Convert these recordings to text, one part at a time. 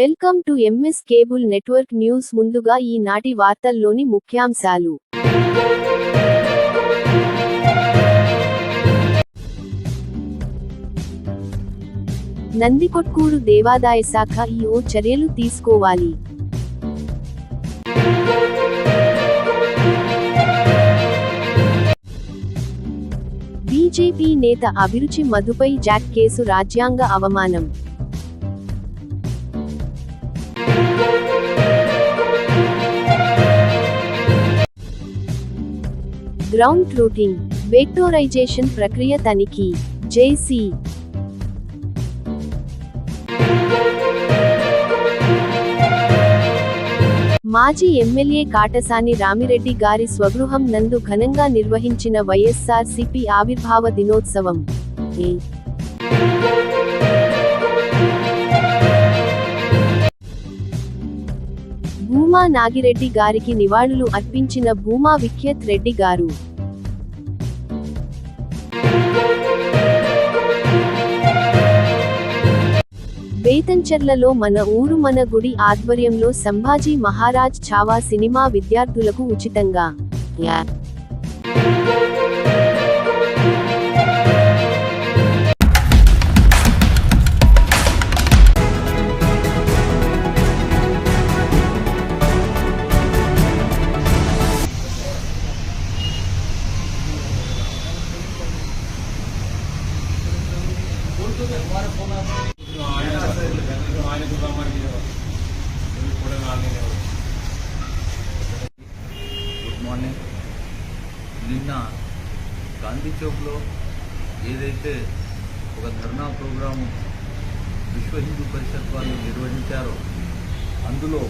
Welcome to MS cable network news. ముందుగా ఈనాటి వార్తల్లోని ముఖ్యాంశాలు. నందికొట్కూరు దేవాదాయ శాఖ ఈఓ చర్యలు తీసుకోవాలి. బీజేపీ నేత అభిరుచి మధుపై జాక్ కేసు రాజ్యాంగ అవమానం. గ్రౌండ్ ట్రూటింగ్, వెక్టోరైజేషన్ ప్రక్రియ తనిఖీ. జేసీ మాజీ ఎమ్మెల్యే కాటసాని రామిరెడ్డి గారి స్వగృహం నందు ఘనంగా నిర్వహించిన వైఎస్ఆర్సీపీ ఆవిర్భావ దినోత్సవం. భూమా నాగిరెడ్డి గారికి నివాళులు అర్పించిన భూమా విఖ్యత్ రెడ్డి గారు. బేతంచెర్లలో మన ఊరు మన గుడి ఆధ్వర్యంలో సంభాజీ మహారాజ్ ఛావా సినిమా విద్యార్థులకు ఉచితంగా. Good morning. నిన్న గాంధీ చౌక్లో ఏదైతే ఒక ధర్నా ప్రోగ్రాము విశ్వ హిందూ పరిషత్ వాళ్ళు నిర్వహించారో అందులో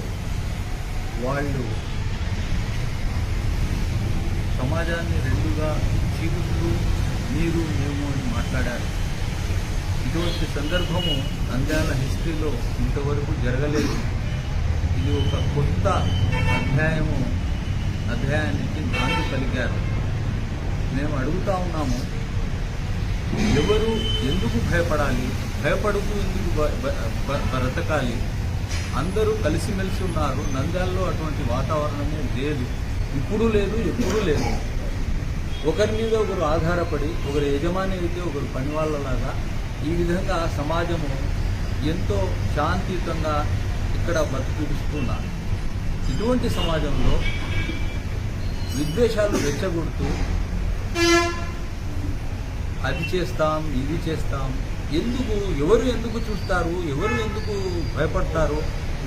వాళ్ళు సమాజాన్ని రెండుగా చీలుస్తూ మీరు మేము అని మాట్లాడారు. ఇటువంటి సందర్భము నంద్యాల హిస్టరీలో ఇంతవరకు జరగలేదు. ఇది ఒక కొత్త అధ్యాయానికి నాంది పలికారు. మేము అడుగుతా ఉన్నాము, ఎవరు ఎందుకు భయపడాలి, భయపడుతూ ఎందుకు బ్రతకాలి? అందరూ కలిసిమెలిసి ఉన్నారు. నంద్యాలలో అటువంటి వాతావరణమే లేదు, ఇప్పుడు లేదు, ఎప్పుడూ లేదు. ఒకరి మీద ఒకరు ఆధారపడి, ఒకరు యజమాని అయితే ఒకరు పని వాళ్ళలాగా ఈ విధంగా సమాజము ఎంతో శాంతియుతంగా ఇక్కడ బతుకుతున్నారు. ఇటువంటి సమాజంలో విద్వేషాలు రెచ్చగొడుతూ అది చేస్తాం, ఇది చేస్తాం, ఎవరు ఎందుకు చూస్తారు, ఎవరు ఎందుకు భయపడతారు,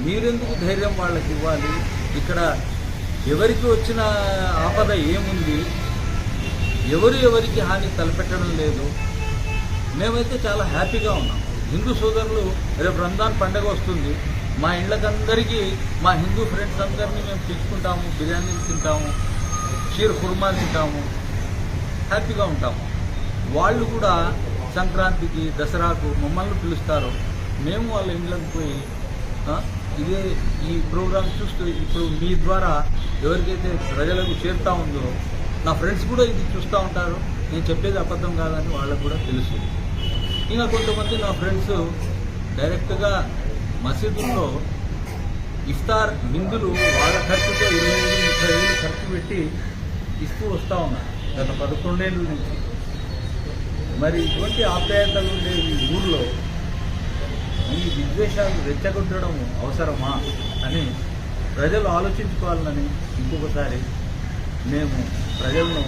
మీరెందుకు ధైర్యం వాళ్ళకి ఇవ్వాలి? ఇక్కడ ఎవరికి వచ్చిన ఆపద ఏముంది? ఎవరికి హాని తలపెట్టడం లేదు. మేమైతే చాలా హ్యాపీగా ఉన్నాం. హిందూ సోదరులు రేపు రంజాన్ పండుగ వస్తుంది, మా ఇళ్ళకందరికీ మా హిందూ ఫ్రెండ్స్ అందరినీ మేము పిలుచుకుంటాము, బిర్యానీలు తింటాము, షీర్ ఖుర్మా తింటాము, హ్యాపీగా ఉంటాము. వాళ్ళు కూడా సంక్రాంతికి, దసరాకు మమ్మల్ని పిలుస్తారు. మేము వాళ్ళ ఇళ్ళకి పోయి ఇదే ఈ ప్రోగ్రాం చూస్తూ ఇప్పుడు మీ ద్వారా ఎవరికైతే ప్రజలకు చేరుతూ ఉందో నా ఫ్రెండ్స్ కూడా ఇది చూస్తూ ఉంటారు. నేను చెప్పేది అబద్ధం కాదని వాళ్ళకు కూడా తెలుసు. ఇంకా కొంతమంది నా ఫ్రెండ్స్ డైరెక్ట్గా మసీదుల్లో ఇఫ్తార్ విందులు వాళ్ళ ఖర్చుతో 25-30 ఖర్చు పెట్టి ఇస్తూ వస్తూ ఉన్నారు గత 11 ఏళ్ళ నుంచి. మరి ఇటువంటి ఆప్యాయతలు ఉండే ఈ ఊళ్ళో ఈ విద్వేషాలు రెచ్చగొట్టడం అవసరమా అని ప్రజలు ఆలోచించుకోవాలని ఇంకొకసారి మేము ప్రజలను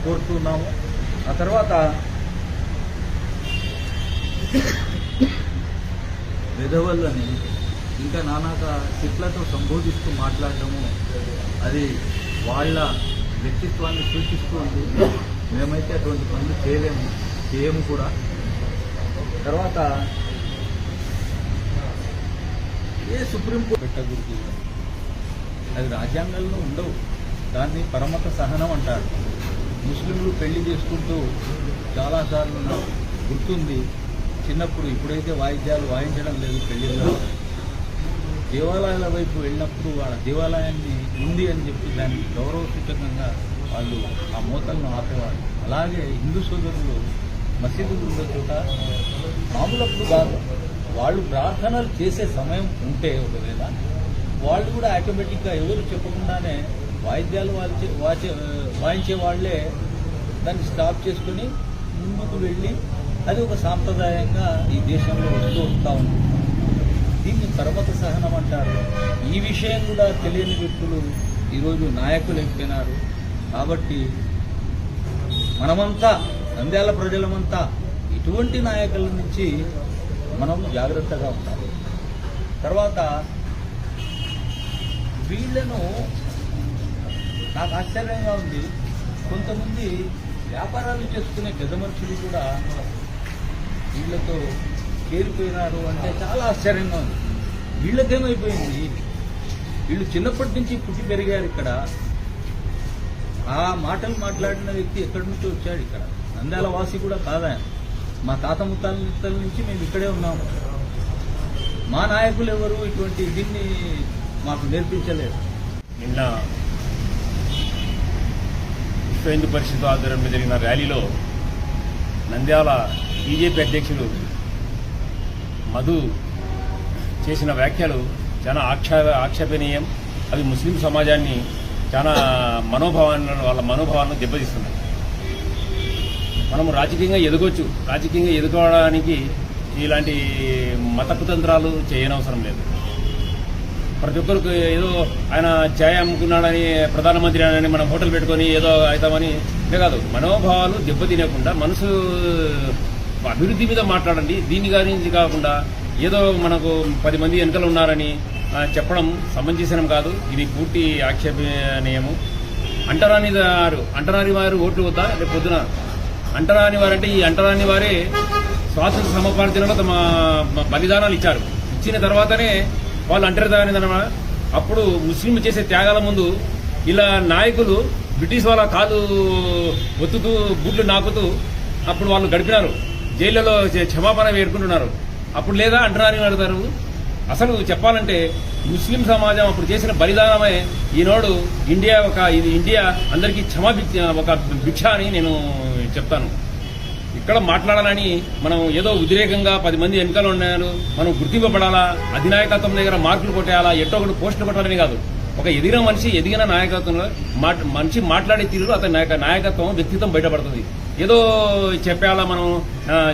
కోరుతున్నాము. ఆ తర్వాత విధవలని ఇంకా నానాక తిట్లతో సంబోధిస్తూ మాట్లాడటము అది వాళ్ళ వ్యక్తిత్వాన్ని సూచిస్తూ ఉంది. మేమైతే అటువంటి పనులు చేయము కూడా. తర్వాత సుప్రీంకోర్టు పెట్టకూడదు, అది రాజ్యాంగంలో ఉండవు. దాన్ని పరమత సహనం అంటారు. ముస్లింలు పెళ్లి చేసుకుంటూ చాలాసార్లు గుర్తుంది చిన్నప్పుడు. ఇప్పుడైతే వాయిద్యాలు వాయించడం లేదు పెళ్లిళ్ళలో. దేవాలయాల వైపు వెళ్ళినప్పుడు వాళ్ళ దేవాలయాన్ని ఉంది అని చెప్పి దానికి గౌరవ సూచకంగా వాళ్ళు ఆ మోతలను ఆపేవారు. అలాగే హిందూ సోదరులు మసీదులు ఉన్న చోట మామూలప్పుడు కాదు, వాళ్ళు ప్రార్థనలు చేసే సమయం ఉంటే ఒకవేళ వాళ్ళు కూడా ఆటోమేటిక్గా ఎవరు చెప్పకుండానే వాయిద్యాలు వాయించే వాళ్ళే దాన్ని స్టాప్ చేసుకుని ముందుకు వెళ్ళి అది ఒక సాంప్రదాయంగా ఈ దేశంలో వస్తూ ఉంటుంది. దీన్ని పరమత సహనం అంటారు. ఈ విషయం కూడా తెలియని వ్యక్తులు ఈరోజు నాయకులు అయిపోయినారు. కాబట్టి మనమంతా నంద్యాల ప్రజలమంతా ఇటువంటి నాయకుల నుంచి మనం జాగ్రత్తగా ఉండాలి. తర్వాత వీళ్ళను నాకు ఆశ్చర్యంగా ఉంది, కొంతమంది వ్యాపారాలు చేసుకునే పెద్ద మనుషులు కూడా వీళ్ళతో చేరిపోయినారు అంటే చాలా ఆశ్చర్యంగా ఉంది. వీళ్ళకేమైపోయింది? వీళ్ళు చిన్నప్పటి నుంచి పుట్టి పెరిగారు ఇక్కడ. ఆ మాటలు మాట్లాడిన వ్యక్తి ఎక్కడి నుంచి వచ్చాడు? ఇక్కడ నంద్యాల వాసి కూడా కాదా? మా తాత ముత్తాతల నుంచి మేము ఇక్కడే ఉన్నాము. మా నాయకులు ఎవరు ఇటువంటి దీన్ని మాకు నేర్పించలేదు. నిన్న విశ్వ హిందూ పరిషత్ ఆధ్వర్యంలో జరిగిన ర్యాలీలో నంద్యాల బీజేపీ అధ్యక్షులు మధు చేసిన వ్యాఖ్యలు చాలా ఆక్షేపణీయం. అవి ముస్లిం సమాజాన్ని చాలా వాళ్ళ మనోభావాలను దెబ్బతీస్తున్నాయి. మనము రాజకీయంగా ఎదగొచ్చు. రాజకీయంగా ఎదుకోవడానికి ఇలాంటి మత కుతంత్రాలు చేయనవసరం లేదు. ప్రతి ఒక్కరికి ఏదో ఆయన ఛాయ్ అమ్ముకున్నాడని, ప్రధానమంత్రి అని మనం హోటల్ పెట్టుకొని ఏదో అవుతామని కాదు. మనోభావాలు దెబ్బతినకుండా మనసు అభివృద్ధి మీద మాట్లాడండి. దీని గురించి కాకుండా ఏదో మనకు 10 మంది వెనుకలు ఉన్నారని చెప్పడం సమంజసం కాదు. ఇది పూర్తి ఆక్షేపణీయము. అంటరాని వారు ఓట్లు వద్దా? రేపు పొద్దున అంటరాని వారంటే ఈ అంటరాని వారే స్వాతంత్ర సముపార్జనలో తమ బలిదానాలు ఇచ్చారు. ఇచ్చిన తర్వాతనే వాళ్ళు అంటరానిదన్నమాట. అప్పుడు ముస్లింలు చేసే త్యాగాల ముందు ఇలా నాయకులు బ్రిటిష్ వాళ్ళ కాలు ఒత్తుతూ బూట్లు నాకుతూ అప్పుడు వాళ్ళు గడిపినారు. జైళ్లలో క్షమాపణ వేడుకుంటున్నారు. అప్పుడు లేదా అంటరాని వాడతారు. అసలు చెప్పాలంటే ముస్లిం సమాజం అప్పుడు చేసిన బలిదానమే ఈనాడు ఇండియా అందరికీ ఒక భిక్ష అని నేను చెప్తాను. ఇక్కడ మాట్లాడాలని మనం ఏదో ఉద్రేకంగా 10 మంది వెనుకలు ఉన్నారు, మనం గుర్తింపబడాలా, అధినాయకత్వం దగ్గర మార్కులు కొట్టేయాలా, ఎట్టో ఒకటి పోస్టులు కొట్టాలని కాదు. ఒక ఎదిగిన నాయకత్వంలో మనిషి మాట్లాడే తీరులో అతని నాయకత్వం వ్యక్తిత్వం బయటపడుతుంది. ఏదో చెప్పేయాలా మనం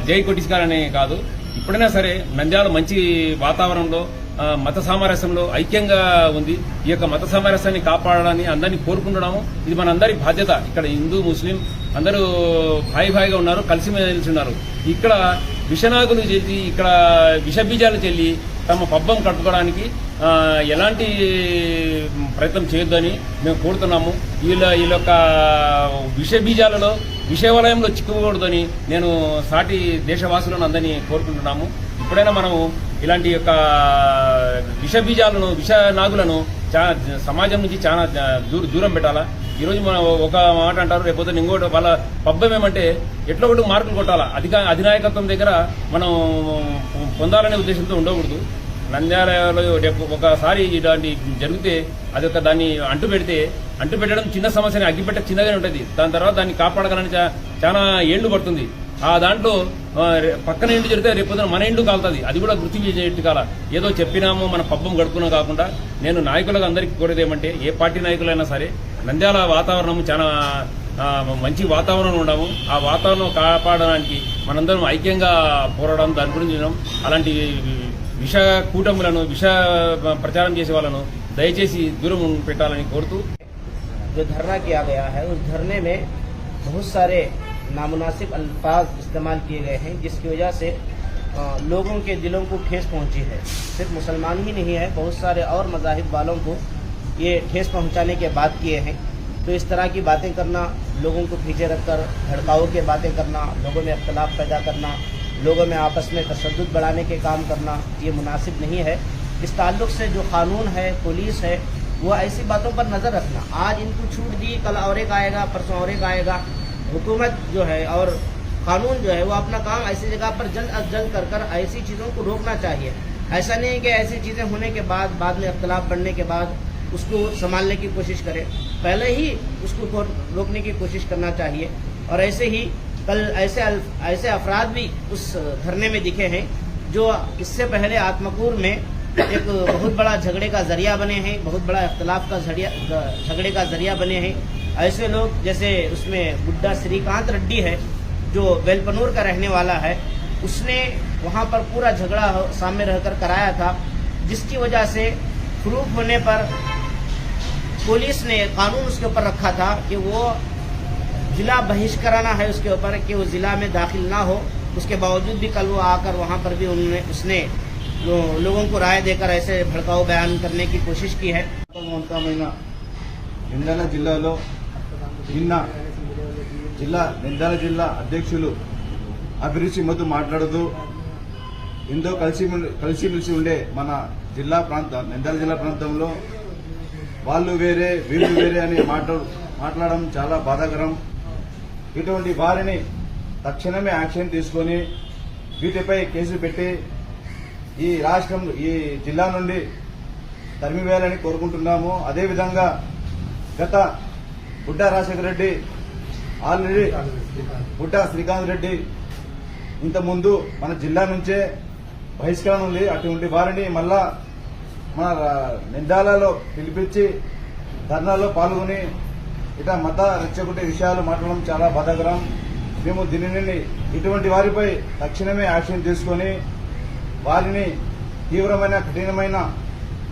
జై కొట్టించుకోవాలని కాదు. ఇప్పుడైనా సరే నంద్యాల మంచి వాతావరణంలో మత సామరస్యంలో ఐక్యంగా ఉంది. ఈ యొక్క మత సామరస్యాన్ని కాపాడాలని అందరినీ కోరుకుంటున్నాము. ఇది మనందరి బాధ్యత. ఇక్కడ హిందూ ముస్లిం అందరూ భాయిగా ఉన్నారు, కలిసిమెలిసి ఉన్నారు. ఇక్కడ విషనాగులు చేసి ఇక్కడ విషబీజాలు చెల్లి తమ పబ్బం కట్టుకోవడానికి ఎలాంటి ప్రయత్నం చేయొద్దని మేము కోరుతున్నాము. వీళ్ళ యొక్క విషబీజాలలో విషవలయంలో చిక్కుకూడదని నేను సాటి దేశవాసులను అందరినీ కోరుకుంటున్నాము. ఇప్పుడైనా మనము ఇలాంటి యొక్క విషనాగులను సమాజం నుంచి చాలా దూరం పెట్టాలా. ఈరోజు మనం ఒక మాట అంటారు, రేపు ఇంకోటి వాళ్ళ పబ్బం ఏమంటే ఎట్లా ఒకటి మార్కులు కొట్టాలా. అధినాయకత్వం దగ్గర మనం పొందాలనే ఉద్దేశంతో ఉండకూడదు. నంద్యాలలో రేపు ఒకసారి ఇలాంటి జరిగితే అది దాన్ని అంటు పెట్టడం చిన్న సమస్యని, అగ్గిపెట్ట చిన్నగానే ఉంటుంది. దాని తర్వాత దాన్ని కాపాడగలని చాలా ఏళ్లు పడుతుంది. ఆ దాంట్లో పక్కన ఇంటి జరిగితే రేపు మన ఇండు కాలుతుంది. అది కూడా గుర్తించేట్టు కాల. ఏదో చెప్పినాము మన పబ్బం గడుపుకున్నాం కాకుండా నేను నాయకులకు అందరికీ కోరేది ఏమంటే, ఏ పార్టీ నాయకులైనా సరే నంద్యాల వాతావరణం చాలా మంచి వాతావరణం ఉండము. ఆ వాతావరణం కాపాడడానికి మనందరం ఐక్యంగా పోరాడడం, దాని గురించి విన్నాం. అలాంటి విష కూటములను ప్రచారం చేసే వాళ్ళను దయచేసి దూరం పెట్టాలని కోరుతూ जो धरना किया गया है उस धरने में बहुत सारे नामुनासिब अल्फाज इस्तेमाल किए गए हैं, जिसकी वजह से लोगों के दिलों को ठेस पहुंची है। सिर्फ मुसलमान ही नहीं है, बहुत सारे और मज़ाहिब वालों को ये ठेस पहुंचाने के बात किए हैं। तो इस तरह की बातें करना, लोगों को पीछे रखकर भड़काऊ के बातें करना, लोगों में अख्तलाफ पैदा करना, लोगों में आपस में तशद्दुद बढ़ाने के काम करना, ये मुनासिब नहीं है। इस ताल्लुक़ से जो कानून है, पुलिस है, वो ऐसी बातों पर नज़र रखना। आज इनको छूट दी, कल और एक आएगा, परसों और एक आएगा। हुकूमत जो है और कानून जो है वो अपना काम ऐसी जगह पर जल्द अज जल्द कर ऐसी चीज़ों को रोकना चाहिए। ऐसा नहीं है कि ऐसी चीज़ें होने के बाद में अख्तलाफ बढ़ने के बाद उसको संभालने की कोशिश करें, पहले ही उसको रोकने की कोशिश करना चाहिए। और ऐसे ही कल ऐसे अफराद भी उस धरने में दिखे हैं जो इससे पहले आत्मकूर में एक बहुत बड़ा झगड़े का जरिया बने हैं, बहुत बड़ा इख्तलाफ का झगड़े का जरिया बने हैं। ऐसे लोग जैसे उसमें बुड्ढा श्रीकांत रेड्डी है जो वेलपनूर का रहने वाला है, उसने वहां पर पूरा झगड़ा सामने रहकर कराया था, जिसकी वजह से प्रूफ होने पर पुलिस ने कानून उसके ऊपर रखा था कि वो जिला बहिष्कराना है उसके ऊपर कि वो जिला में दाखिल ना हो। उसके बावजूद भी कल वो आकर वहां पर भी उसने लोगों को राय देकर ऐसे भड़काऊ बयान करने की कोशिश की है। నంద్యాల జిల్లాలో నిన్న నంద్యాల జిల్లా అధ్యక్షులు అభిరుచి మధు మాట్లాడుతూ ఎంతో కలిసిమెలిసి ఉండే మన నంద్యాల జిల్లా ప్రాంతంలో వాళ్ళు వేరే వీళ్ళు వేరే అని మాట్లాడడం చాలా బాధాకరం. ఇటువంటి వారిని తక్షణమే యాక్షన్ తీసుకొని వీటిపై కేసు పెట్టి ఈ జిల్లా నుండి తరిమివేయాలని కోరుకుంటున్నాము. అదేవిధంగా గత బుడ్డా రాజశేఖర రెడ్డి ఆల్రెడీ బుడ్డా శ్రీకాంత్ రెడ్డి ఇంతకుముందు మన జిల్లా నుంచే బహిష్కరణ ఉంది. అటువంటి వారిని మళ్ళా మన నంద్యాలలో పిలిపించి ధర్నాలో పాల్గొని ఇట్లా మత రెచ్చగొట్టే విషయాలు మాట్లాడడం చాలా బాధాకరం. మేము దీనిని ఇటువంటి వారిపై తక్షణమే యాక్షన్ తీసుకొని వారిని తీవ్రమైన కఠినమైన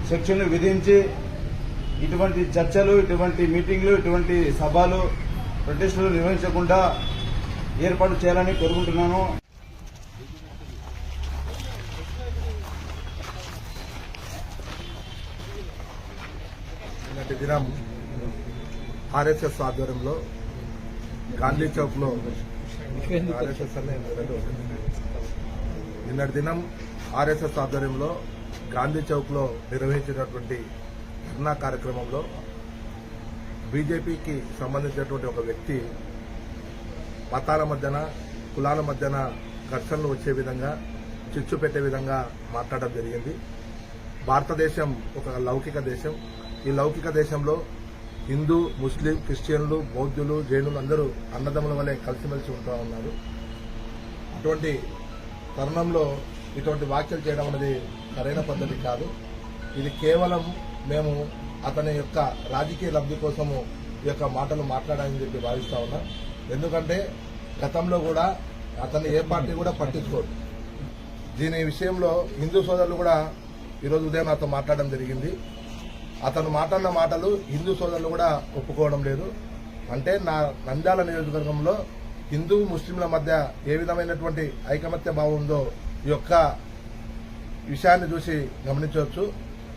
శిక్షలు విధించి ఇటువంటి చర్చలు, ఇటువంటి మీటింగ్లు, ఇటువంటి సభలు, ప్రొటెస్టులు నిర్వహించకుండా ఏర్పాటు చేయాలని కోరుకుంటున్నాను. నిన్నటి దినం ఆర్ఎస్ఎస్ ఆధ్వర్యంలో గాంధీ చౌక్ లో నిర్వహించినటువంటి ధర్నా కార్యక్రమంలో బీజేపీకి సంబంధించినటువంటి ఒక వ్యక్తి మతాల మధ్యన, కులాల మధ్యన ఘర్షణలు వచ్చే విధంగా, చిచ్చు పెట్టే విధంగా మాట్లాడడం జరిగింది. భారతదేశం ఒక లౌకిక దేశం. ఈ లౌకిక దేశంలో హిందూ, ముస్లిం, క్రిస్టియన్లు, బౌద్ధులు, జైనులు అందరూ అన్నదమ్ముల వలె కలిసిమెలిసి ఉంటూ ఉన్నారు. అటువంటి తరుణంలో ఇటువంటి వ్యాఖ్యలు చేయడం అనేది సరైన పద్ధతి కాదు. ఇది కేవలం మేము అతని యొక్క రాజకీయ లబ్ధి కోసము ఈ యొక్క మాటలు మాట్లాడాలని చెప్పి భావిస్తా ఉన్నాం. ఎందుకంటే గతంలో కూడా అతన్ని ఏ పార్టీ కూడా పట్టించుకోదు. దీని విషయంలో హిందూ సోదరులు కూడా ఈరోజు ఉదయం నాతో మాట్లాడడం జరిగింది. అతను మాట్లాడిన మాటలు హిందూ సోదరులు కూడా ఒప్పుకోవడం లేదు. అంటే నా నంద్యాల నియోజకవర్గంలో హిందూ ముస్లింల మధ్య ఏ విధమైనటువంటి ఐకమత్య భావం ఉందో ఈ యొక్క విషయాన్ని చూసి గమనించవచ్చు.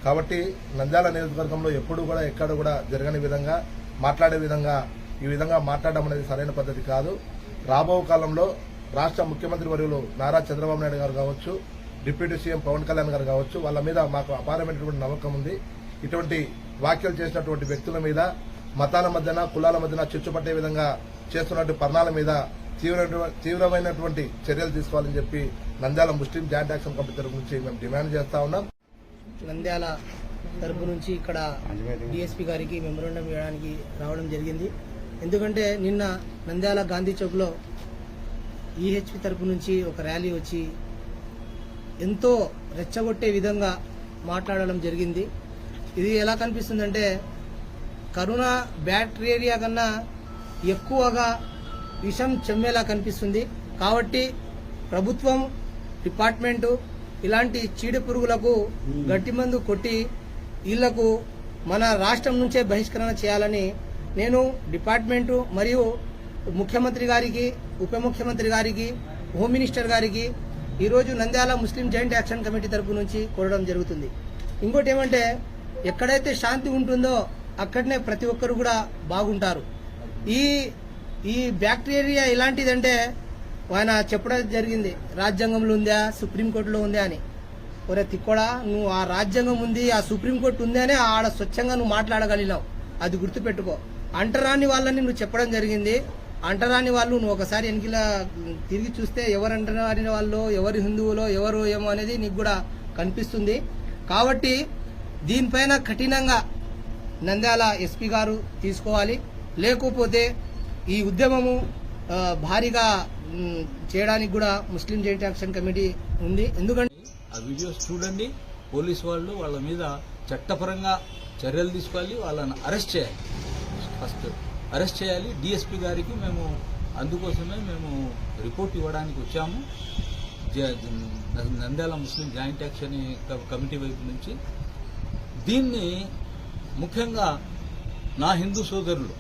కాబట్టి నంద్యాల నియోజకవర్గంలో ఎప్పుడు కూడా ఎక్కడ కూడా జరగని విధంగా మాట్లాడే విధంగా ఈ విధంగా మాట్లాడడం అనేది సరైన పద్ధతి కాదు. రాబో కాలంలో రాష్ట్ర ముఖ్యమంత్రి వర్యులు నారా చంద్రబాబు నాయుడు గారు కావచ్చు, డిప్యూటీ సీఎం పవన్ కళ్యాణ్ గారు కావచ్చు, వాళ్ళ మీద మాకు అపారమైనటువంటి నమ్మకం ఉంది. ఇటువంటి వ్యాఖ్యలు చేసినటువంటి వ్యక్తుల మీద, మతాల మధ్యన, కులాల మధ్యన చిచ్చుపట్టే విధంగా చేస్తున్నటువంటి పరిణామాల మీద తీవ్రమైనటువంటి చర్యలు తీసుకోవాలని చెప్పి నంద్యాల ముస్లిం జాయింట్ యాక్షన్ కమిటీ తరఫు నుంచి మేము డిమాండ్ చేస్తా ఉన్నాం. నంద్యాల తరపు నుంచి ఇక్కడ డిఎస్పీ గారికి మెమోరాండం ఇవ్వడానికి రావడం జరిగింది. ఎందుకంటే నిన్న నంద్యాల గాంధీ చౌక్లో ఈహెచ్పి తరపు నుంచి ఒక ర్యాలీ వచ్చి ఎంతో రెచ్చగొట్టే విధంగా మాట్లాడడం జరిగింది. ఇది ఎలా కనిపిస్తుందంటే కరోనా బ్యాక్టీరియా కన్నా ఎక్కువగా విషం చెమ్మేలా కనిపిస్తుంది. కాబట్టి ప్రభుత్వం, డిపార్ట్మెంటు ఇలాంటి చీడ పురుగులకు గట్టి మందు కొట్టి వీళ్లకు మన రాష్ట్రం నుంచే బహిష్కరణ చేయాలని నేను డిపార్ట్మెంటు మరియు ముఖ్యమంత్రి గారికి, ఉప ముఖ్యమంత్రి గారికి, హోమ్ మినిస్టర్ గారికి ఈరోజు నంద్యాల ముస్లిం జాయింట్ యాక్షన్ కమిటీ తరపు నుంచి కోరడం జరుగుతుంది. ఇంకోటి ఏమంటే ఎక్కడైతే శాంతి ఉంటుందో అక్కడనే ప్రతి ఒక్కరు కూడా బాగుంటారు. ఈ బ్యాక్టీరియా ఎలాంటిదంటే ఆయన చెప్పడం జరిగింది, రాజ్యాంగంలో ఉందా, సుప్రీంకోర్టులో ఉందా అని. ఒరే తిక్కోడా, నువ్వు ఆ రాజ్యాంగం ఉంది, ఆ సుప్రీంకోర్టు ఉంది అని ఆడ స్వచ్ఛంగా నువ్వు మాట్లాడగలిగినావు. అది గుర్తుపెట్టుకో. అంటరాని వాళ్ళని నువ్వు చెప్పడం జరిగింది. అంటరాని వాళ్ళు నువ్వు ఒకసారి వెనకిలా తిరిగి చూస్తే ఎవరు అంటరాని వాళ్ళు, ఎవరు హిందువులో, ఎవరు ఏమో అనేది నీకు కూడా కనిపిస్తుంది. కాబట్టి దీనిపైన కఠినంగా నంద్యాల ఎస్పీ గారు తీసుకోవాలి. లేకపోతే ఈ ఉద్యమము భారీగా చేయడానికి కూడా ముస్లిం జాయింట్ యాక్షన్ కమిటీ ఉంది. ఎందుకంటే వీడియోస్ చూడండి. పోలీసు వాళ్ళు వాళ్ళ మీద చట్టపరంగా చర్యలు తీసుకోవాలి, వాళ్ళని అరెస్ట్ చేయాలి. ఫస్ట్ అరెస్ట్ చేయాలి. డిఎస్పీ గారికి మేము అందుకోసమే మేము రిపోర్ట్ ఇవ్వడానికి వచ్చాము. నంద్యాల ముస్లిం జాయింట్ యాక్షన్ కమిటీ వైపు నుంచి దీన్ని ముఖ్యంగా నా హిందూ సోదరులు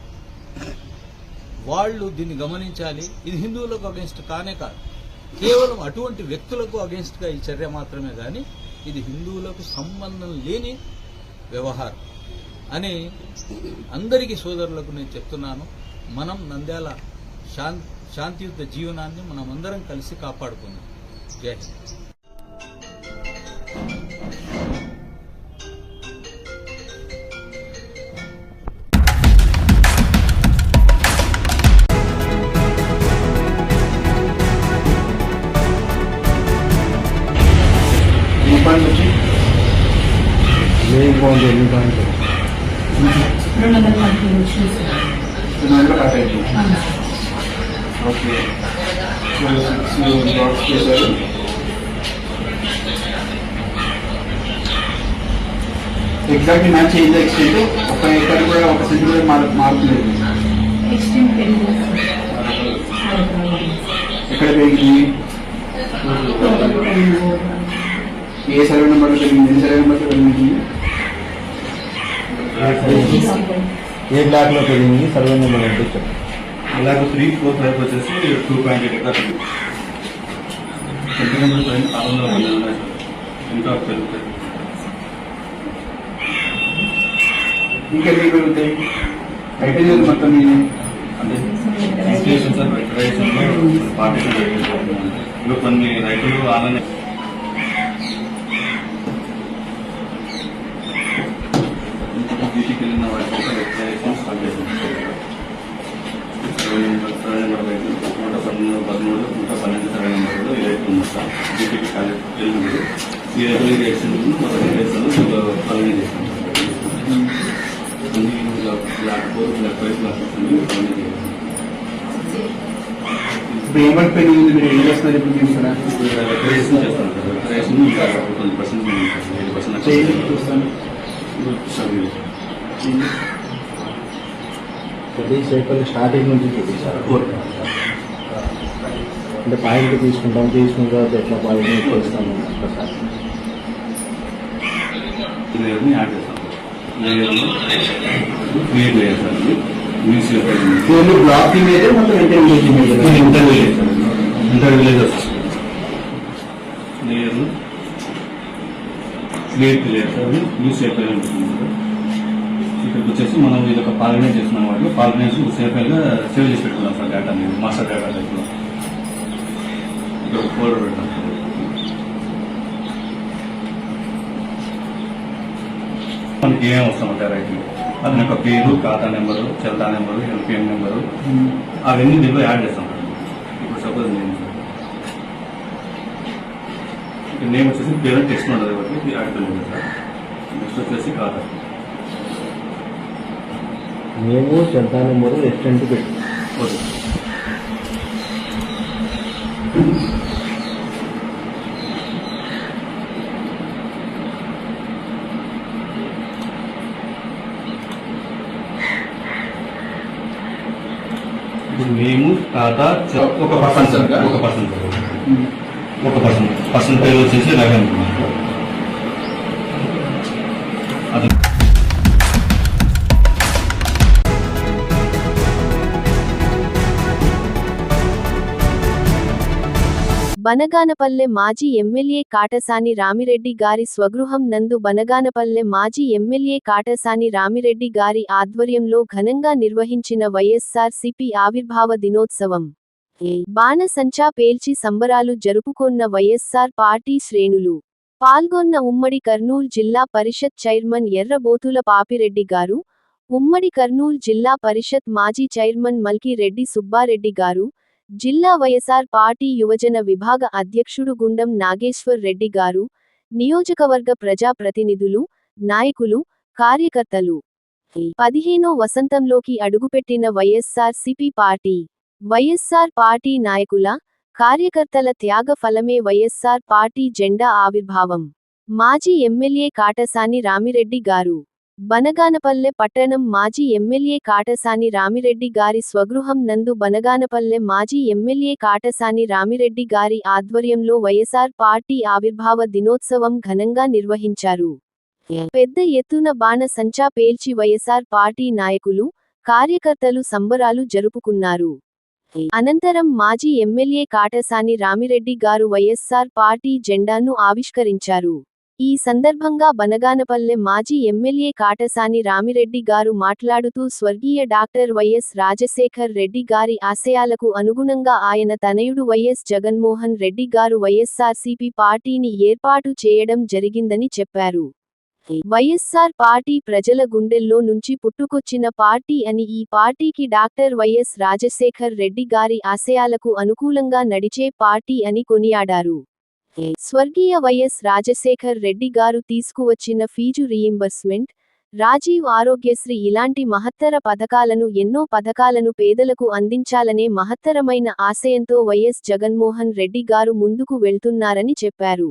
వాళ్ళు దీన్ని గమనించాలి. ఇది హిందువులకు అగెన్స్ట్ కానే కాదు, కేవలం అటువంటి వ్యక్తులకు అగెన్స్ట్గా ఈ చర్య మాత్రమే కానీ ఇది హిందువులకు సంబంధం లేని వ్యవహారం అని అందరికీ సోదరులకు నేను చెప్తున్నాను. మనం నంద్యాల శాంతియుత జీవనాన్ని మనం అందరం కలిసి కాపాడుకుందాం. జై హింద్. ఓకే, చేశారు. ఎగ్జాక్ట్లీ మ్యాచ్ అయింది. ఎక్స్టెంట్ ఒక ఎకర్ కూడా ఒక సెంట్ కూడా మారుతుంది. ఎక్కడ పెరిగింది? ఏ సర్వే నెంబర్లో పెరిగింది? ఎన్ని సర్వే నెంబర్లో పెరిగింది? ఏ బ్లాక్లో పెరిగింది? సర్వే నెంబర్ అంటే చెప్పండి. అలాగే 3, 4, 5 వచ్చేసి 2.8 ఎకర్స్. సెంట్ నెంబర్ పైన 600 ఇంకా పెరుగుతాయి. ఇంకెన్ని పెరుగుతాయి? అయితే మొత్తం అంటే ఇన్స్టిట్యూషన్ సార్ ఫెడరేషన్లో పార్టిసిపేట్ ఇప్పుడు కొన్ని రైతులు ఆన్లైన్ డ్యూటీకి వెళ్ళిన వాటి యొక్క వెబ్సైషన్ స్టార్ట్ చేసింది. 113, 112 సర్వే నెంబర్లో ఈ రైతు ఉంది సార్. డ్యూటీకి వెళ్ళినప్పుడు ఈ రైతులు ఈ ఎక్స్టెంట్ మొదటి రైతులు పని చేస్తాం. ఇప్పుడు ఏమంటే పెరిగింది? మీరు ఏం చేస్తున్నారు ఇప్పుడు? రికరేషన్ చేస్తాను సార్. రికరేషన్ 20% చూస్తాను. చేపలు స్టార్టింగ్ నుంచి చూపిస్తారు. అంటే పాయింట్ తీసుకుంటాం, తీసుకున్న తర్వాత ఎట్లా పాయింట్ చేస్తాము ఒకసారి యాడ్ చేస్తాం. క్రియేట్ చేస్తాను. బ్లాక్ ఇమేజ్ మొత్తం ఇంటర్వ్యూ లేదు క్రియేట్ చేస్తారు. న్యూస్ పేపర్ ఇక్కడికి వచ్చేసి మనం ఇది ఒక పార్గనైజ్ చేస్తున్నాం. వాటిలో పార్గనైజ్ సేఫ్గా సేవ్ చేసి పెట్టుకున్నాం సార్. డేటా అనేది మాస్టర్ డేటా దగ్గర ఇక్కడ ఒక ఫోల్డర్ పెట్టాం. మనకి ఏమేమి వస్తామంటే రైతులు అతని యొక్క పేరు, ఖాతా నెంబరు, చల్దా నెంబరు, ఎల్పిఎం నెంబరు అవన్నీ దీంట్లో యాడ్ చేస్తాం. ఇప్పుడు సపోజ్ నేమ్ సార్, ఇక్కడ నేమ్ వచ్చేసి పేరెంట్ టెస్ట్ ఉండదు కాబట్టి యాడ్ చేయాలి సార్. నెక్స్ట్ వచ్చేసి ఖాతా మేము చల్దా నెంబరు ఎక్స్టెంట్ పెట్టి ఓకే. మేము ఖాతా ఒక పర్సన్ సార్, ఒక పర్సన్ పేరు వచ్చేసి రవి అది. బనగానపల్లె మాజీ ఎమ్మెల్యే కాటసాని రామిరెడ్డి గారి స్వగృహం నందు బనగానపల్లె మాజీ ఎమ్మెల్యే కాటసాని రామిరెడ్డి గారి ఆధ్వర్యంలో ఘనంగా నిర్వహించిన వైఎస్ఆర్సీపీ ఆవిర్భావ దినోత్సవం. బాణసంచా పేల్చి సంబరాలు జరుపుకొన్న వైఎస్ఆర్ పార్టీ శ్రేణులు. పాల్గొన్న ఉమ్మడి కర్నూలు జిల్లా పరిషత్ చైర్మన్ ఎర్రబోతుల పాపిరెడ్డి గారు, ఉమ్మడి కర్నూలు జిల్లా పరిషత్ మాజీ చైర్మన్ మల్కిరెడ్డి సుబ్బారెడ్డి గారు, జిల్లా వైఎస్ఆర్ పార్టీ యువజన విభాగ అధ్యక్షుడు గుండం నాగేశ్వర్ రెడ్డి గారు, నియోజకవర్గ ప్రజా ప్రతినిధులు, నాయకులు, కార్యకర్తలు. 15వ వసంతంలోకి అడుగుపెట్టిన వైఎస్ఆర్సీపీ పార్టీ. వైఎస్ఆర్ పార్టీ నాయకుల, కార్యకర్తల త్యాగ ఫలమే వైఎస్సార్ పార్టీ జెండా ఆవిర్భావం. మాజీ ఎమ్మెల్యే కాటసాని రామిరెడ్డి గారు. బనగానపల్లె పట్టణం మాజీ ఎమ్మెల్యే కాటసాని రామిరెడ్డి గారి స్వగృహం నందు బనగానపల్లె మాజీ ఎమ్మెల్యే కాటసాని రామిరెడ్డి గారి ఆధ్వర్యంలో వైఎస్సార్ పార్టీ ఆవిర్భావ దినోత్సవం ఘనంగా నిర్వహించారు. పెద్ద ఎత్తున బాణ సంచా పేల్చి వైఎస్సార్ పార్టీ నాయకులు, కార్యకర్తలు సంబరాలు జరుపుకున్నారు. అనంతరం మాజీ ఎమ్మెల్యే కాటసాని రామిరెడ్డి గారు వైఎస్సార్ పార్టీ జెండాను ఆవిష్కరించారు. ఈ సందర్భంగా బనగానపల్లె మాజీ ఎమ్మెల్యే కాటసాని రామిరెడ్డి గారు మాట్లాడుతూ స్వర్గీయ డాక్టర్ వైఎస్ రాజశేఖర్ రెడ్డి గారి ఆశయాలకు అనుగుణంగా ఆయన తనయుడు వైఎస్ జగన్మోహన్ రెడ్డి గారు వైఎస్సార్సీపీ పార్టీని ఏర్పాటు చేయడం జరిగిందని చెప్పారు. వైఎస్సార్ పార్టీ ప్రజల గుండెల్లో నుంచి పుట్టుకొచ్చిన పార్టీ అని, ఈ పార్టీకి డాక్టర్ వైఎస్ రాజశేఖర్ రెడ్డి గారి ఆశయాలకు అనుకూలంగా నడిచే పార్టీ అని కొనియాడారు. స్వర్గీయ వైఎస్ రాజశేఖర్ రెడ్డి గారు తీసుకువచ్చిన ఫీజు రీయింబర్స్మెంట్, రాజీవ్ ఆరోగ్యశ్రీ ఇలాంటి మహత్తర పథకాలను, ఎన్నో పథకాలను పేదలకు అందించాలనే మహత్తరమైన ఆశయంతో వైఎస్ జగన్మోహన్ రెడ్డి గారు ముందుకు వెళ్తున్నారని చెప్పారు.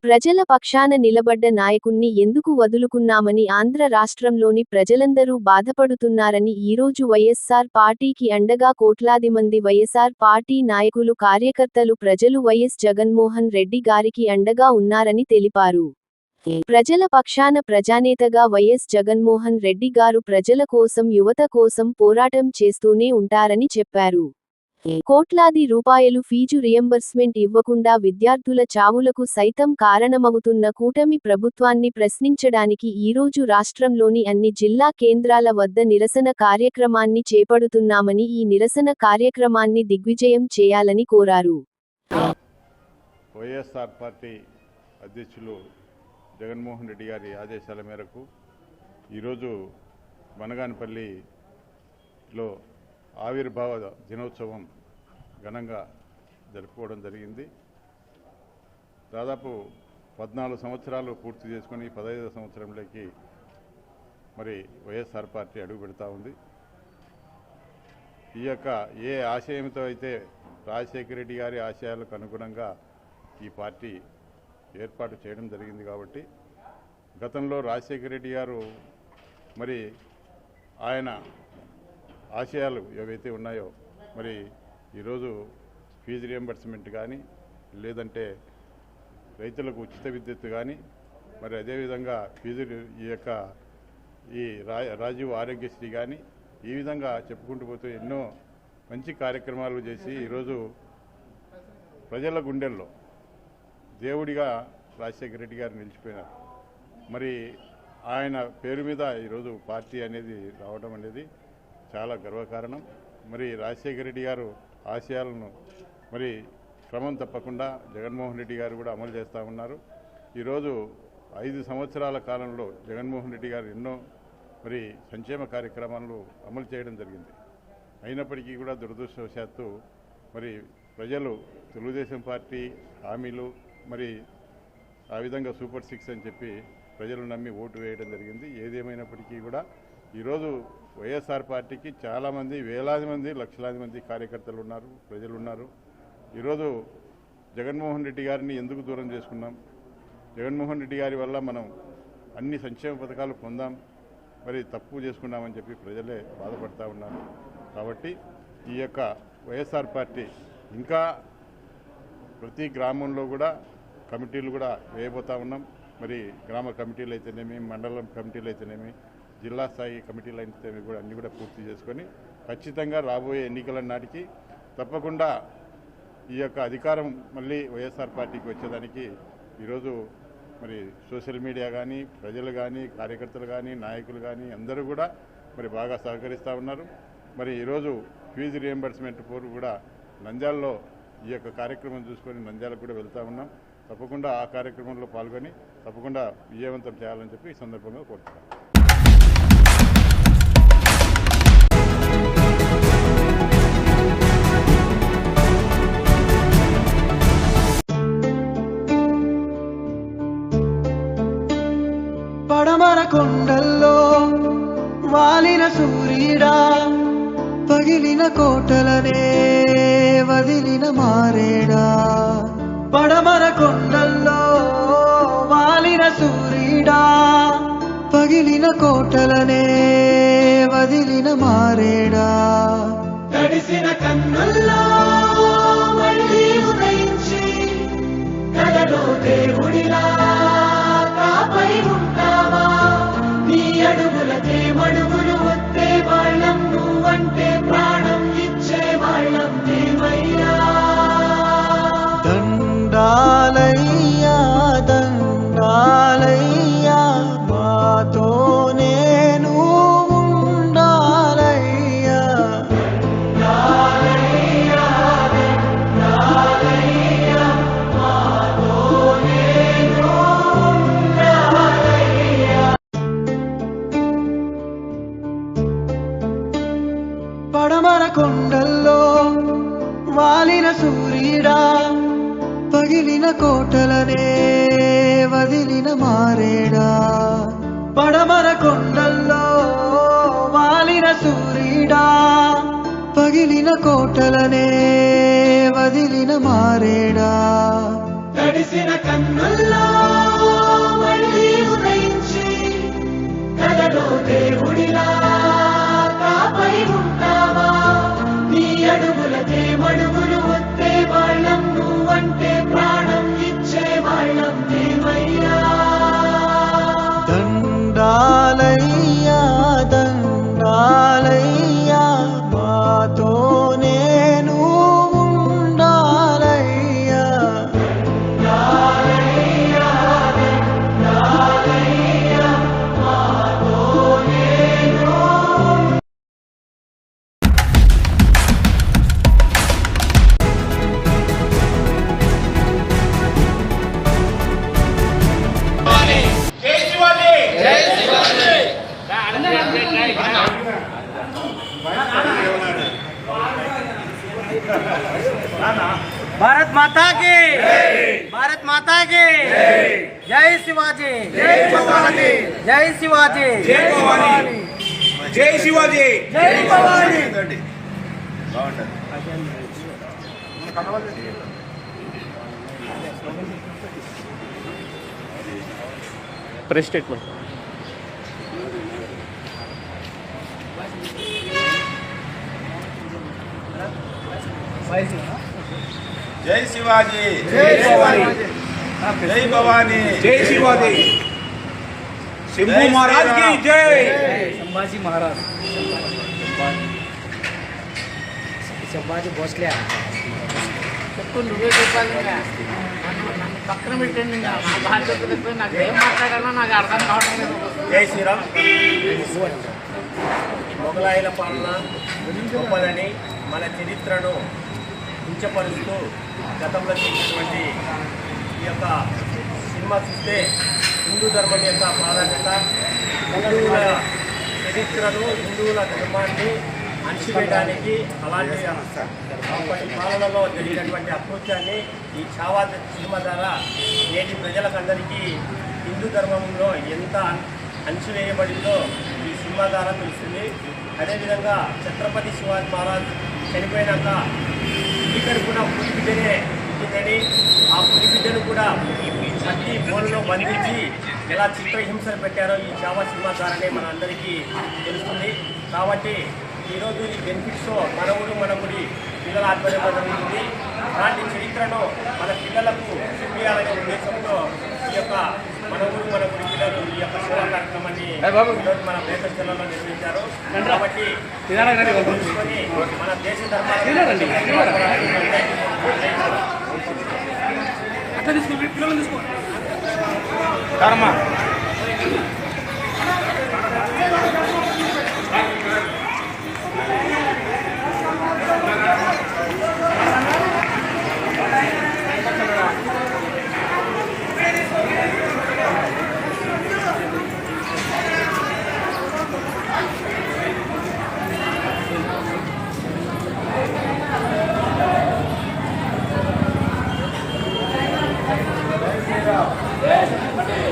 ప్రజల పక్షాన నిలబడ్డ నాయకుణ్ణి ఎందుకు వదులుకున్నామని ఆంధ్ర రాష్ట్రంలోని ప్రజలందరూ బాధపడుతున్నారని, ఈరోజు వైఎస్సార్ పార్టీకి అండగా కోట్లాది మంది వైఎస్సార్ పార్టీ నాయకులు, కార్యకర్తలు, ప్రజలు వైఎస్ జగన్మోహన్ రెడ్డి గారికి అండగా ఉన్నారని తెలిపారు. ప్రజల పక్షాన ప్రజానేతగా వైఎస్ జగన్మోహన్ రెడ్డి గారు ప్రజల కోసం, యువత కోసం పోరాటం చేస్తూనే ఉంటారని చెప్పారు. కోట్లాది రూపాయలు ఫీజు రియంబర్స్మెంట్ ఇవ్వకుండా విద్యార్థుల చావులకు సైతం కారణమవుతున్న కూటమి ప్రభుత్వాన్ని ప్రశ్నించడానికి ఈరోజు రాష్ట్రంలోని అన్ని జిల్లా కేంద్రాల వద్ద నిరసన కార్యక్రమాన్ని చేపడుతున్నామని, ఈ నిరసన కార్యక్రమాన్ని దిగ్విజయం చేయాలని కోరారు. వైఎస్ఆర్ పార్టీ అధ్యక్షులు జగన్మోహన్ రెడ్డి గారి ఆదేశాల మేరకు ఈరోజు బనగానపల్లిలో ఆవిర్భావ దినోత్సవం ఘనంగా జరుపుకోవడం జరిగింది. దాదాపు 14 సంవత్సరాలు పూర్తి చేసుకొని 15వ సంవత్సరంలోకి మరి వైఎస్ఆర్ పార్టీ అడుగు పెడతా ఉంది. ఈ యొక్క ఏ ఆశయంతో అయితే రాజశేఖర రెడ్డి గారి ఆశయాలకు అనుగుణంగా ఈ పార్టీ ఏర్పాటు చేయడం జరిగింది కాబట్టి, గతంలో రాజశేఖర రెడ్డి గారు మరి ఆయన ఆశయాలు ఏవైతే ఉన్నాయో, మరి ఈరోజు ఫీజు రియంబర్స్మెంట్ కానీ, లేదంటే రైతులకు ఉచిత విద్యుత్ కానీ, మరి అదేవిధంగా ఈ రాజీవ్ ఆరోగ్యశ్రీ కానీ, ఈ విధంగా చెప్పుకుంటూ పోతూ ఎన్నో మంచి కార్యక్రమాలు చేసి ఈరోజు ప్రజల గుండెల్లో దేవుడిగా రాజశేఖర రెడ్డి గారు నిలిచిపోయినారు. మరి ఆయన పేరు మీద ఈరోజు పార్టీ అనేది రావడం అనేది చాలా గర్వకారణం. మరి రాజశేఖర రెడ్డి గారు ఆశయాలను మరి క్రమం తప్పకుండా జగన్మోహన్ రెడ్డి గారు కూడా అమలు చేస్తూ ఉన్నారు. ఈరోజు 5 సంవత్సరాల కాలంలో జగన్మోహన్ రెడ్డి గారు ఎన్నో మరి సంక్షేమ కార్యక్రమాలను అమలు చేయడం జరిగింది. అయినప్పటికీ కూడా దురదృష్టవశాత్తు మరి ప్రజలు తెలుగుదేశం పార్టీ హామీలు, మరి ఆ విధంగా సూపర్ 6 అని చెప్పి ప్రజలు నమ్మి ఓటు వేయడం జరిగింది. ఏదేమైనప్పటికీ కూడా ఈరోజు వైఎస్ఆర్ పార్టీకి చాలామంది, వేలాది మంది, లక్షలాది మంది కార్యకర్తలు ఉన్నారు, ప్రజలు ఉన్నారు. ఈరోజు జగన్మోహన్ రెడ్డి గారిని ఎందుకు దూరం చేసుకున్నాం? జగన్మోహన్ రెడ్డి గారి వల్ల మనం అన్ని సంక్షేమ పథకాలు పొందాం, మరి తప్పు చేసుకున్నామని చెప్పి ప్రజలే బాధపడతా ఉన్నారు. కాబట్టి ఈ యొక్క వైఎస్ఆర్ పార్టీ ఇంకా ప్రతి గ్రామంలో కూడా కమిటీలు కూడా వేయబోతా ఉన్నాం. మరి గ్రామ కమిటీలు అయితేనేమి, మండలం కమిటీలు అయితేనేమి, జిల్లా స్థాయి కమిటీలు అయితేనేమి కూడా అన్నీ కూడా పూర్తి చేసుకొని ఖచ్చితంగా రాబోయే ఎన్నికల నాటికి తప్పకుండా ఈ యొక్క అధికారం మళ్ళీ వైఎస్ఆర్ పార్టీకి వచ్చేదానికి ఈరోజు మరి సోషల్ మీడియా కానీ, ప్రజలు కానీ, కార్యకర్తలు కానీ, నాయకులు కానీ అందరూ కూడా మరి బాగా సహకరిస్తూ ఉన్నారు. మరి ఈరోజు ఫీజు రియంబర్స్మెంట్ కూడా నంద్యాలలో ఈ యొక్క కార్యక్రమం చూసుకొని నంద్యాలకు కూడా వెళ్తూ ఉన్నాం. తప్పకుండా ఆ కార్యక్రమంలో పాల్గొని తప్పకుండా విజయవంతం చేయాలని చెప్పి ఈ సందర్భంగా కోరుతున్నాం. పడమర కొండల్లో వాలిన సూర్యుడా, పగిలిన కోటలనే వదిలిన మారేడా పడమర కొండల్లో వాలిన సూర్యుడా పగిలిన కోటలనే వదిలిన మారేడా తడిసిన కన్నుల్లో మళ్ళీ ఉదయించి కలలో దేవుడిలా కాపై ఉంటావా నీ అడుగులకే మడుగులు వస్తే వాళ్ళం నువ్వంటే ప్రాణం ఇచ్చే వాళ్ళం దేవయ్యా దండాలయ్యా దండాలయ్యా మాతో నేను ఉండాలయ్యా పడమర కొండల్లో వాలిన సూర్యుడా పగిలిన కోటలనే వదిలిన మారేడా పడమర కొండల్లో వాలిన సూర్యుడా పగిలిన కోటలనే వదిలిన మారేడా తడిసిన కన్నుల్లో మళ్ళీ ఉదయించి కలలో దేవుడిలా కాపై ఉంటావా నీ అడుగులకే మడుగులు వస్తే వాళ్ళం నువ్వంటే ప్రాణం ఇచ్చే వాళ్ళం దేవయ్యా దండాలయ్యా దండాలయ్యా మాతో నేను ఉండాలయ్యా भारत माता की भारत माता की जय शिवाजी जय भवानी जय शिवाजी जय भवानी జై శివాజీ. जय भवानी ప్రెస్ స్టేట్మెంట్. జై శివాజీ, जय भवानी జై భవానీ, జై శివాజీ. శంభు మహారాజ్ కి జై. संभाजी महाराज संभाजी भोसले నువ్వే చెప్పాలి పక్కన పెట్టండి నా బాధ్యతలపై నాకు ఏం మాట్లాడాలో నాకు అర్థం కావడం లేదు. జై శ్రీరామ్. మొఘలాయుల పాలన గొప్పదని మన చరిత్రను కించపరుస్తూ గతంలో చేసినటువంటి ఈ యొక్క సినిమా చూస్తే హిందూ ధర్మం యొక్క ప్రాధాన్యత, హిందువుల చరిత్రను, హిందువుల ధర్మాన్ని అణిచివేయడానికి అలాంటి అప్పటి పాలనలో జరిగినటువంటి అకృత్యాన్ని ఈ ఛావా సినిమా ద్వారా నేటి ప్రజలకందరికీ హిందూ ధర్మంలో ఎంత అణిచివేయబడిందో ఈ సినిమా ద్వారా తెలుస్తుంది. అదేవిధంగా ఛత్రపతి శివాజీ మహారాజ్ చనిపోయినాక ఇక్కడ కూడా పులి బిడ్డనే పుట్టిందని, ఆ పులి బిడ్డను కూడా కట్టి బోన్లో బంధించి ఎలా చిత్రహింసలు పెట్టారో ఈ ఛావా సినిమా ద్వారానే మన అందరికీ తెలుస్తుంది. కాబట్టి ఈరోజు ఈ బెనిఫిట్స్తో మన ఊరు మన గుడి పిల్లల ఆధ్వర్యంలో జరుగుతుంది. అలాంటి చరిత్రను మన పిల్లలకు చూపించాలనే ఉద్దేశంతో ఈ యొక్క మన ఊరు మన గుడి పిల్లలు ఈ యొక్క సేవా కార్యక్రమాన్ని ఈరోజు మన బేకర్ జిల్లాలో నిర్వహించారు. కాబట్టి తెలుసుకొని మన దేశ ధర్మాన్ని జై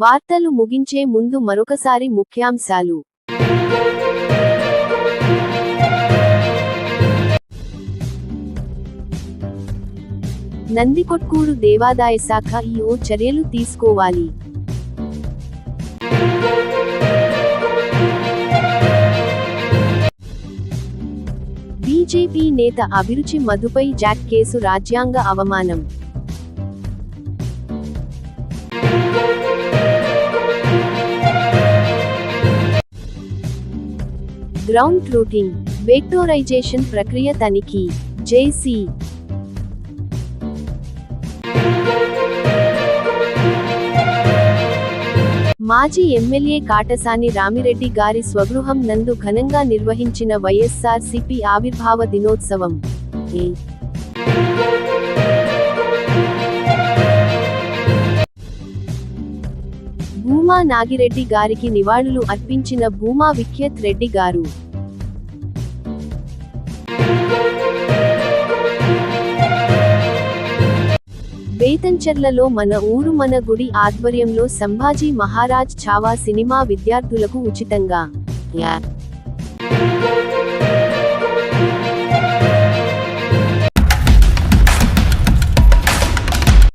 వార్తలు ముగించే ముందు మరొకసారి ముఖ్యాంశాలు. నందికొట్కూరు దేవాదాయ శాఖ ఈఓ చర్యలు తీసుకోవాలి. బీజేపీ నేత అభిరుచి మధుపై జాక్ కేసు రాజ్యాంగ అవమానం. గ్రౌండ్ ట్రూటింగ్, వెక్టోరైజేషన్ ప్రక్రియ తనిఖీ. జేసీ మాజీ ఎమ్మెల్యే కాటసాని రామిరెడ్డి గారి స్వగృహం నందు ఘనంగా నిర్వహించిన వైఎస్ఆర్సీపీ ఆవిర్భావ దినోత్సవం. భూమా నాగిరెడ్డి గారికి నివాళులు అర్పించిన భూమా విఖ్యత్ రెడ్డి గారు. బేతంచెర్లలో మన ఊరు మన గుడి ఆధ్వర్యంలో సంభాజీ మహారాజ్ ఛావా సినిమా విద్యార్థులకు ఉచితంగా